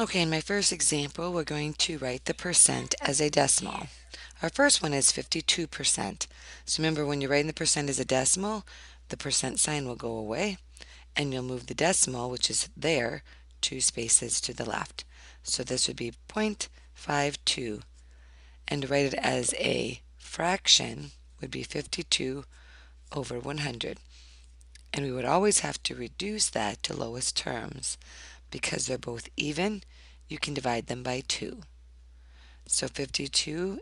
Okay, in my first example, we're going to write the percent as a decimal. Our first one is 52%. So remember, when you're writing the percent as a decimal, the percent sign will go away, and you'll move the decimal, which is there, 2 spaces to the left. So this would be 0.52, and to write it as a fraction would be 52 over 100. And we would always have to reduce that to lowest terms. Because they're both even, you can divide them by 2. So 52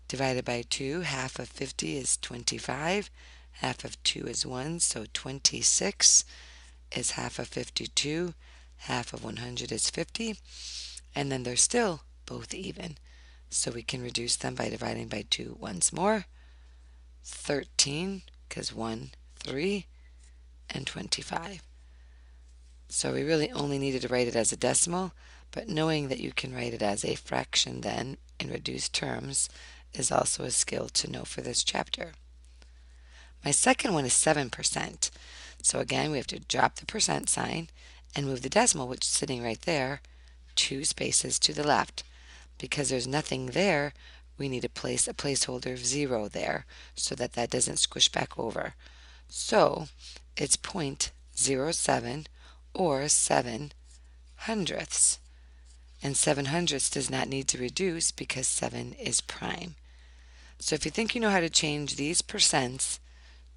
divided by 2, half of 50 is 25, half of 2 is 1, so 26 is half of 52, half of 100 is 50, and then they're still both even. So we can reduce them by dividing by 2 once more. 13, because 1, 3, and 25. So we really only needed to write it as a decimal, but knowing that you can write it as a fraction then in reduced terms is also a skill to know for this chapter. My second one is 7%. So again, we have to drop the percent sign and move the decimal, which is sitting right there, 2 spaces to the left. Because there's nothing there, we need to place a placeholder of 0 there so that that doesn't squish back over. So it's 0.07 or 7 hundredths. And 7 hundredths does not need to reduce because 7 is prime. So if you think you know how to change these percents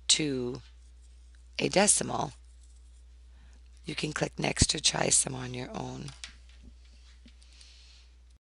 to a decimal, you can click next to try some on your own.